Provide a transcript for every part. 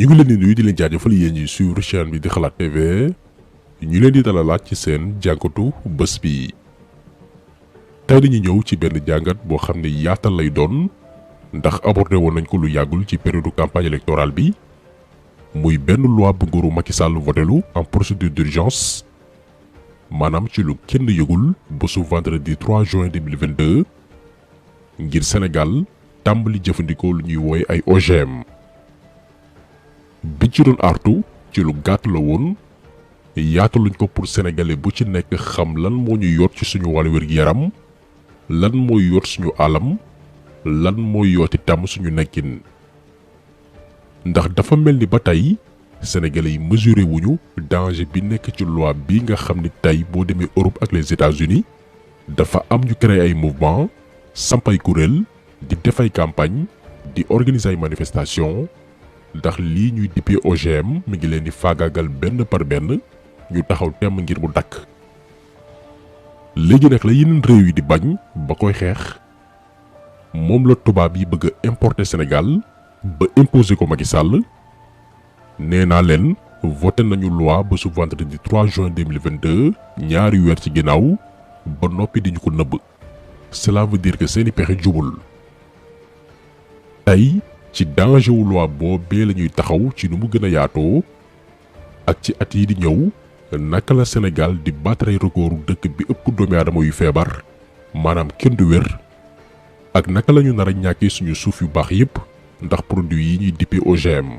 ñu ngi leen di nuyu di leen jaajëfal yéen ñi suivre chaîne bi di xalaat TV ñu leen di dalalaat ci seen jàngatu bés bi. tey dañuy ñëw ci benn jàngat boo xam ne yaatal lay doon ndax abordé woon nañ ko lu yàggul ci période campagne électorale bi muy benn loi bu nguuru Macky Sall votelu en procédure d'urgence maanaam ci lu kenn yëgul bésu vendredi 3 juin 2022 ngir Sénégal tàmbali jëfandikoo lu ñuy wooye ay OGM. bi ci doon artu ci lu gàtt la woon yaataluñ ko pour sénégalais bu ci nekk xam lan moo ñu yoot ci suñu wàllu wér-gi-yaram lan mooy yoot suñu alam lan mooy yooti tam suñu nekkin ndax dafa mel ni ba tey sénégalais yi mesuré wuñu danger bi nekk ci loi bi nga xam ni tey boo demee Europe ak les États-Unis dafa am ñu créé ay mouvement samp ay kuréel di def ay campagne di organiser ay manifestation ndax lii ñuy dippee OGM mi ngi leen di faagaagal benn par benn ñu taxaw temm ngir mu dakk léegi nag la yeneen réew yi di bañ ba koy xeex moom la tubaab yi bëgg a importer Sénégal ba imposer ko Macky Sall nee naa leen voté nañu loi ba su vendredi 3 juin 2022 ñaari weer ci ginnaaw ba noppi di ñu ko nëbb cela veut dire que seeni pexe jubul tey ci danger wu loi boobee la ñuy taxaw ci nu mu gën a yaatoo ak ci at yi di ñëw naka la Sénégal di battre ay recordu dëkk bi ëpp doomi aadama yu feebar maanaam kenn du wér ak naka la ñu nar a ñàkkee suñu suuf yu baax yépp ndax produit yi ñuy dippee OGM.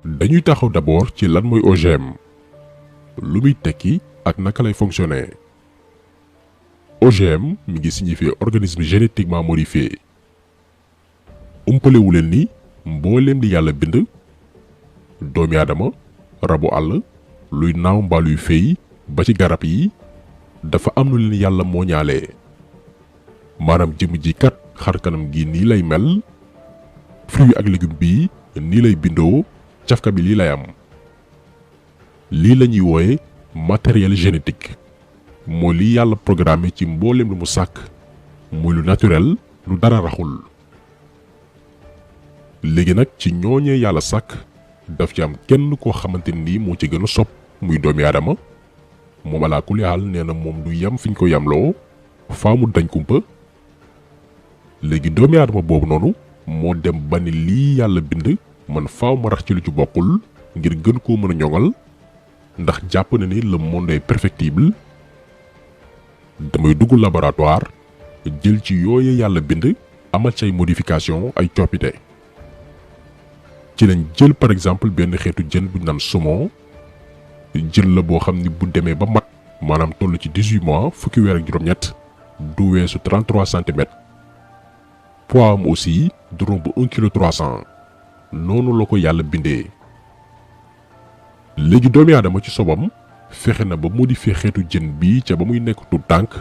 dañuy taxaw d'abord ci lan mooy OGM lu muy tekki ak naka lay fonctionner. OGM mi ngi signifier organisme génétiquement modifié umpalewu leen ni mbooleem li yàlla bind doomi aadama rabu àll luy naaw mbaa luy féey ba ci garab yi dafa am lu leen yàlla moo ñaalee maanaam jëmm ji kat xar kanam gi nii lay mel fruit ak légume bi nii lay bindoo cafka bi lii lay am lii la ñuy wooye matériel génétique mooy li yàlla programmé ci mbooleem lu mu sàkk muy lu naturel lu dara raxul léegi nag ci ñooñee yàlla sàkk daf ci am kenn koo xamante ni moo ci gën a sopp muy doomi aadama moom alaa kulli haal nee na moom du yam fi ñu ko yamloo faa mu dañ kumpa léegi doomi aadama boobu noonu moo dem ba ni lii yàlla bind man faaw ma rax ci lu ci bokkul ngir gën koo mën a ñoŋal ndax jàpp na ni le monde est perfectible damay dugg laboratoire jël ci yooye yàlla bind amal ci ay modification ay coppite ci lañ jël par exemple benn xeetu jën bu ñu naan saumon jën la boo xam ni bu demee ba mat maanaam toll ci 18 mois fukki weer ak juróom-ñett du weesu 33 centimètres poids am aussi du romb 1 kilo 300 noonu la ko yàlla bindee léegi doomi aadama ci sobam fexe na ba modifier xeetu jën bi ca ba muy nekk tout tànk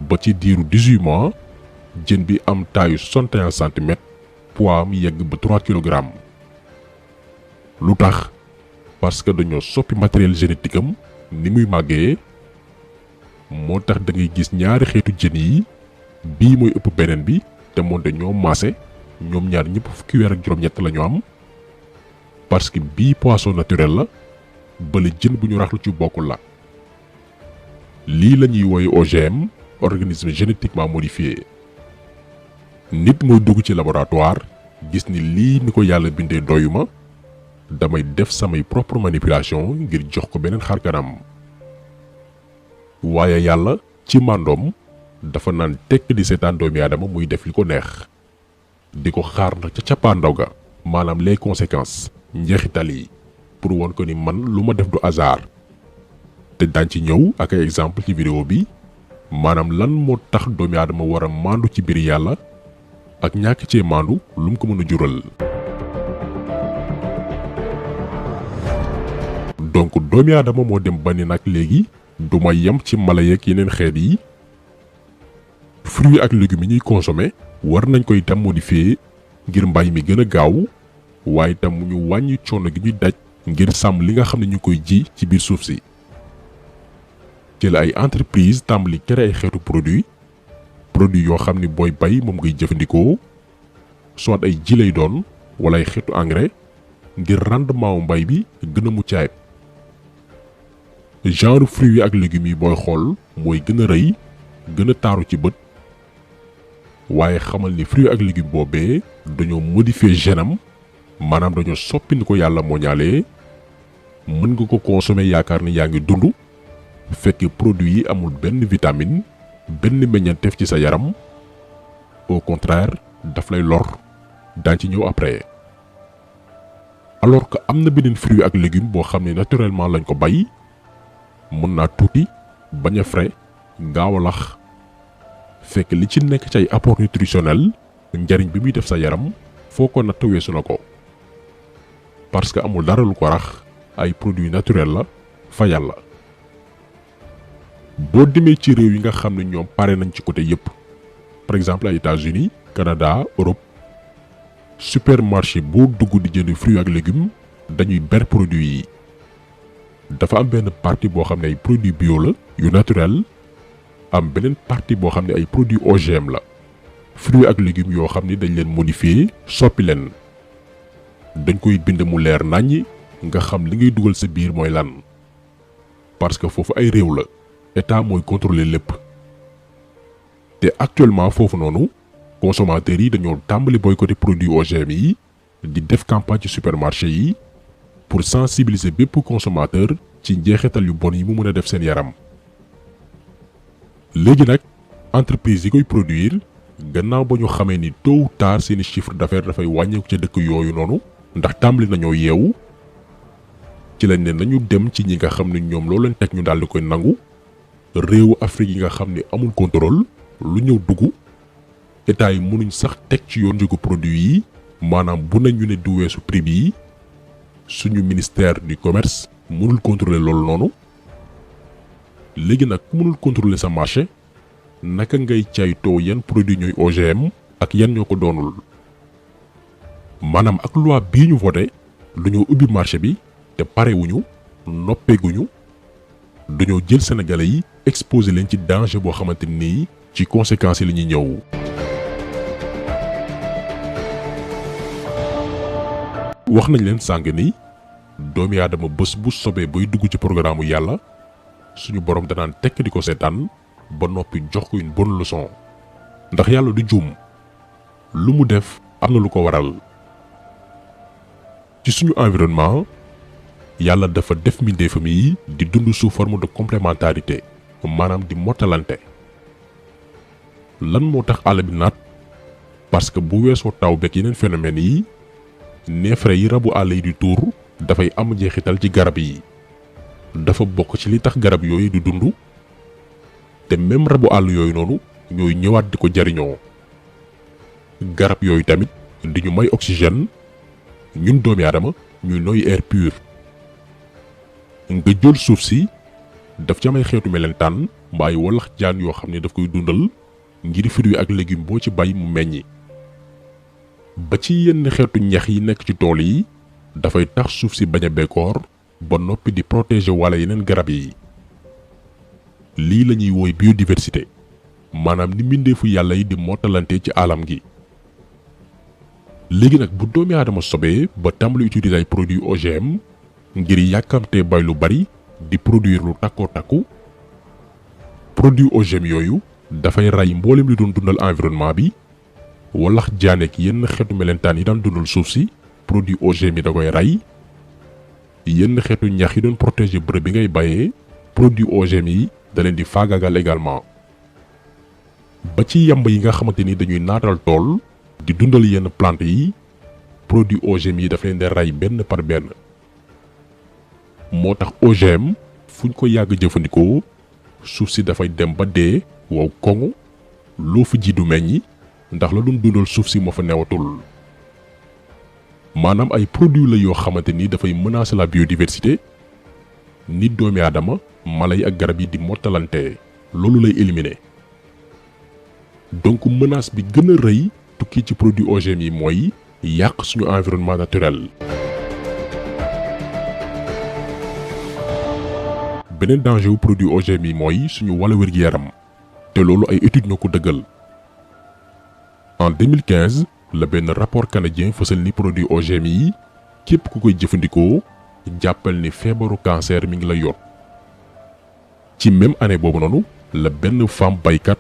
ba ci diiru 18 mois jën bi am taayu 61 centimètres poids am yegg ba 3 kilogrammes lu tax parce que dañoo soppi matériel génétique am ni muy màggee moo tax da ngay gis ñaari xeetu jën yi bii mooy ëpp beneen bi te moonte ñoo maase ñoom ñaar ñëpp fukki weer ak juróom-ñett la ñu am parce que bii poisson naturel la bale jën bu ñu raxlu ci bokkul la lii la ñuy wooye OGM organisme génétiquement modifié nit mooy dugg ci laboratoire gis ni lii ni ko yàlla bindee doyuma damay def samay propre manipulation ngir jox ko beneen xarkanam waaye yàlla ci màndoom dafa naan tekk di seetaan doomi aadama muy def li ko neex di ko xaar nag ca cappaandaw ga maanaam les conséquences njeexital yi pour won ko ni man lu ma def du hasard te daañ ci ñëw ak ay exemple ci vidéo bi maanaam lan moo tax doomi aadama war a maandu ci biir yàlla ak ñàkk cee maandu lu mu ko mën a jural. donc doomi aadama moo dem ba ni nag léegi du ma yem ci mala yeeg yeneen xeet yi fruits ak légumes yi ñuy consommer war nañ koy itam modifier ngir mbay mi gën a gaaw waaye itam mu ñu wàññi coono gi ñuy daj ngir sàmm li nga xam ne ñu koy ji ci biir suuf si ci la ay entreprise tàmbali créer ay xeetu produit produit yoo xam ni booy bay moom ngay jëfandikoo soit ay ji lay doon wala ay xeetu engrais ngir rendement wu mbay bi gën a mucc ayib. genre fruits yi ak légumes yi booy xool mooy gën a rëy gën a taaru ci bët waaye xamal ni fruits ak légumes boobee dañoo modifier genam maanaam dañoo soppi ni ko yàlla mooñaalee. mën nga ko consommer yaakaar ni yaa ngi dund fekk produit yi amul benn vitamine benn meññeenteef ci sa yaram au contraire daf lay lor daañ ci ñëw après. alors que am na beneen fruit ak légume boo xam ne naturellement lañ ko bay mën naa tuuti bañ a frais gaaw a lax fekk li ci nekk ci ay apport nutritionnel njariñ bi muy def sa yaram foo ko natt weesu na ko parce que amul dara lu ko rax ay produits naturels la fa yàlla. boo demee ci réew yi nga xam ne ñoom pare nañ ci côté yépp par exemple ay États-Unis Canada Europe supermarché boo dugg di jënd fruits ak légumes dañuy ber produits yi. dafa am benn partie boo xam ne ay produits bio la yu naturel am beneen partie boo xam ne ay produits OGM la fruits ak légumes yoo xam ne dañ leen modifier soppi leen dañ koy bind mu leer naññi nga xam li ngay dugal sa biir mooy lan parce que foofu ay réew la état mooy contrôler lépp te actuellement foofu noonu consommateurs yi dañoo tàmbali boycotter produits OGM yi di def campagne ci supermarché yi pour sensibiliser bépp consommateur ci njeexital yu bon yi mu mën a def seen yaram. léegi nag entreprise yi koy produire gannaaw ba ñu xamee ni tôt ou tard seeni chiffre d'affaires dafay wàññeeku ca dëkk yooyu noonu ndax tàmbali nañoo yeewu ci lañ ne nañu dem ci ñi nga xam ne ñoom loo leen teg ñu daal di koy nangu réewu Afrique yi nga xam ne amul contrôle lu ñëw dugg état yi mënuñ sax teg ci yoon njëgu produit yi maanaam bu nañu ne du weesu prix bi suñu ministère du commerce mënul contrôler loolu noonu. léegi nag ku mënul contrôler sa marché naka ngay caytoo yan produit ñooy OGM ak yan ñoo ko doonul maanaam ak loi bii ñu voté lu ñoo ubbi marché bi te parewuñu noppeeguñu dañoo jël sénégalais yi exposé leen ci danger boo xamante ni ci conséquences yi la ñuy ñëw. wax nañ leen sàng ni doomi aadama bés bu sobee bay dugg ci programme yàlla suñu borom danaan tekk di ko seetaan ba noppi jox ko une bonne leçon ndax yàlla du juum lu mu def am na lu ko waral. ci suñu environnement yàlla dafa def mbindeefam yi di dund sous forme de complémentarité maanaam di mottalante. lan moo tax àll bi naat parce que bu weesoo taw beeg yeneen phénomènes yi neefere yi rabu àll yi di tuur dafay am njeexital ci garab yi dafa bokk ci li tax garab yooyu di dund te même rabu àll yooyu noonu ñooy ñëwaat di ko jariñoo. garab yooyu tamit di ñu may oxygène ñun doomi aadama ñuy noy air pur. nga jël suuf si daf ci am ay xeetu melentaan mbaa ay walax jaan yoo xam ne daf koy dundal ngir fruits ak légumes boo ci bay mu meññi. ba ci yenn xeetu ñax yi nekk ci tool yi dafay tax suuf si bañ a bekkoor ba noppi di protéger wala yeneen garab yi. lii la ñuy wooy biodiversité maanaam ni mbindeefu yàlla yi di mottalante ci alam gi. léegi nag bu doomi aadama sobee ba tàmbali utiliser ay produits OGM ngir yàkkamtee bay lu bari di produire lu takkoo takku produits OGM yooyu dafay rey mboolem li doon dundal environnement bi walax jaaneek yenn xeetu melentaan yi daan dundal suuf si produit OGM yi da koy rey yenn xeetu ñax yi doon protéger bërëb bi ngay bayee produit OGM yi da leen di faagaagal également. ba ci yamb yi nga xamante ni dañuy naatal tool di dundal yenn plante yi produit OGM yi daf leen di rey benn par benn. moo tax OGM fuñ ko yàgg jëfandikoo suuf si dafay dem ba dee wow koŋu loo fi ji du meññi ndax la doon dundal suuf si moo fa newatul. maanaam ay produits la yoo xamante ni dafay menacer la biodiversité nit doomi aadama mala yi ak garab yi di mottalante loolu lay éliminer. donc menace bi gën a rëy tukki ci produit OGM yi mooy yàq suñu environnement naturel. beneen danger wu produit OGM yi mooy suñu wàllu wér-gi-yaram te loolu ay études ñoo ko dëggal en 2015 la benn rapport canadien fësal ni produit OGM yi képp ku koy jëfandikoo jàppal ni feebaru cancer mi ngi la yot. ci même année boobu noonu la benn femme baykat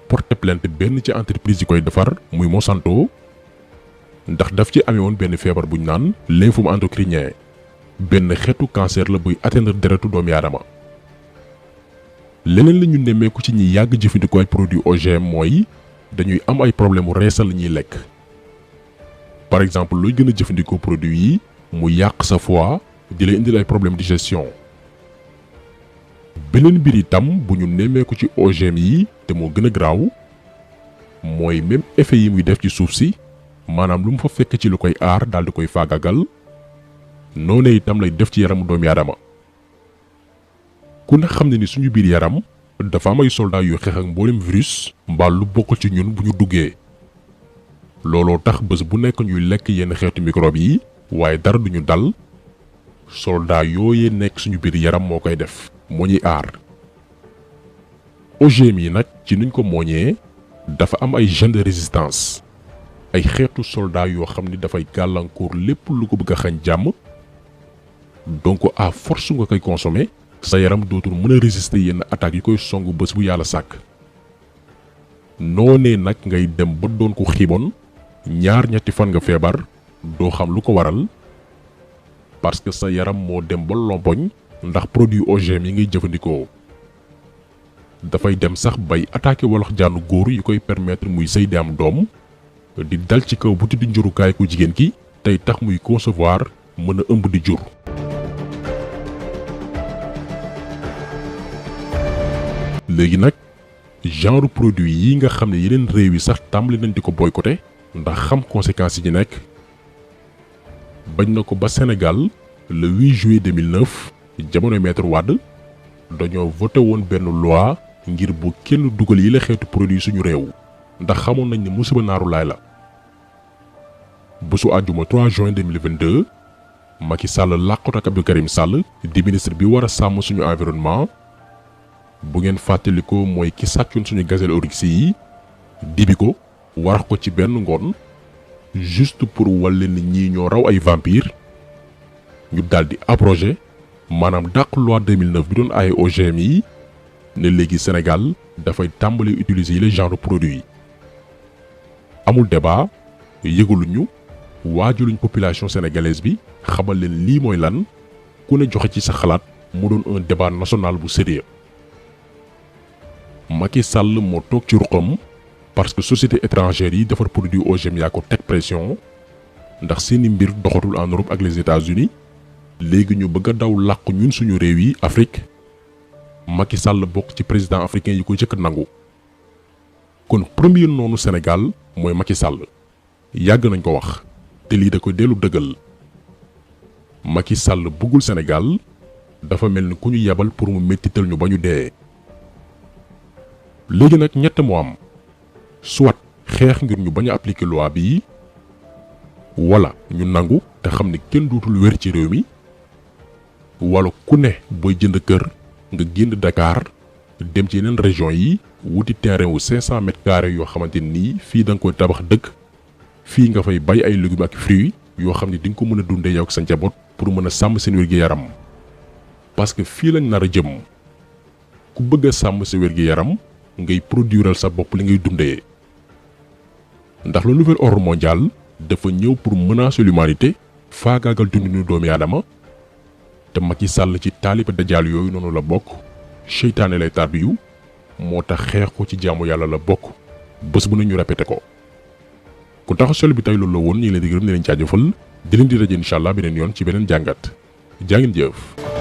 porté plainte benn ci entreprise yi koy defar muy Monsanto ndax daf ci amee woon benn feebar buñ naan lymphome endocrinien benn xeetu cancer la buy atteindre deretu doomi aadama. leneen la ñu nemmeeku ci ñi yàgg jëfandikoo ay produit OGM mooy dañuy am ay problème mu reesal la ñuy lekk. par exemple looy gën a jëfandikoo produit yi mu yàq sa foie di la indil ay problème digestion. beneen mbir itam bu ñu nemmeeku ci OGM yi te moo gën a graaw mooy même effet yi muy def ci suuf si maanaam lu mu fa fekk ci lu koy aar daal di koy faagagal noonee itam lay def ci yaramu doomi aadama. ku ne xam ne ni suñu biir yaram dafa am ay soldats yu xeex ak mboolem virus mbaa lu bokkul ci ñun bu ñu duggee. looloo tax bés bu nekk ñuy lekk yenn xeetu microbe yi waaye dara duñu dal soldats yooyee nekk suñu biir yaram moo koy def moo ñuy aar. OGM yi nag ci nuñ ko mooñee dafa am ay gènes de résistance ay xeetu soldats yoo xam ni dafay gàllankoor lépp lu ko bëgg a xañ jàmm donc à force nga koy consommer sa yaram dootul mën a résister yenn attaques yi koy song bés bu yàlla sàkk. noonee nag ngay dem ba doon ko xiibon ñaar ñetti fan nga feebar doo xam lu ko waral parce que sa yaram moo dem ba lompoñ ndax produit OGM yi ngay jëfandikoo. dafay dem sax bay attaqué walax jaanu góor yi koy permettre muy sëy di am doom di dal ci kaw buti di njurukaay ku jigéen ki tey tax muy concevoir mën a ëmb di jur. léegi nag genre produit yi nga xam ne yeneen réew yi sax tàmbali nañ di ko boycotté ndax xam conséquences yi ñu nekk bañ na ko ba Sénégal le 8 juillet 2009 jamono Maître Wade dañoo voté woon benn loi ngir bu kenn dugal yi la xeetu produit suñu réew ndax xamoon nañ ne musiba naaru laay la. bésu àjjuma 3 juin 2022 Macky Sall làqut ak Abdou Karim Sall di ministre bi war a sàmm suñu environnement. bu ngeen fàttalikoo mooy ki sàccoon suñu gazelle oryx yi dibi ko warax ko ci benn ngoon juste pour wàlle nit ñi ñoo raw ay vampire ñu daldi abrogé maanaam dàq loi 2009 bi doon aaye OGM yi ne léegi Sénégal dafay tàmbali utiliser yi les genre produits yi. amul débat yëgaluñu waajuluñ population sénégalaise bi xamal leen lii mooy lan ku ne joxe ci sa xalaat mu doon un débat national bu sérieux. Macky Sall moo toog ci ruqam parce que société étrangère yi defar produit OGM yaa ko teg pression ndax seeni mbir doxatul en Europe ak les États-Unis léegi ñu bëgg a daw làq ñun suñu réew yi Afrique Macky Sall bokk ci président africain yi ko jëkk nangu. kon premier noonu Sénégal mooy Macky Sall yàgg nañ ko wax te lii da koy dellu dëggal. Macky Sall bëggul Sénégal dafa mel ni ku ñu yebal pour mu mettital ñu ba ñu dee. léegi nag ñett moo am soit xeex ngir ñu bañ a appliquer loi bi wala ñu nangu te xam ne kenn dootul wér ci réew mi wala ku ne booy jënd kër nga génn Dakar dem ci yeneen région yi wuti terrain wu 500 mètres carrés yoo xamante nii fii da nga koy tabax dëkk fii nga fay bay ay légumes ak fruits yoo xam ne di nga ko mën a dundee yow ak sa njaboot pour mën a sàmm seen wér-gi-yaram parce que fii lañ nar a jëm ku bëgg a sàmm sa wér-gi-yaram ngay produiral sa bopp li ngay dundee ndax le nouvel ordre mondial dafa ñëw pour menacer l'humanité faagaagal dundinu doomi aadama te Macky Sall ci taaliba dajaal yooyu noonu la bokk seytaane lay tarbiyu moo tax xeex ko ci jaamu yàlla la bokk bés bu ne ñu répété ko. ku tax solo bi tey loolu la woon ñu ngi leen di gërëm di leen jaajëfal di leen di rajo incha allah beneen yoon ci beneen jàngat jaa ngeen jëf.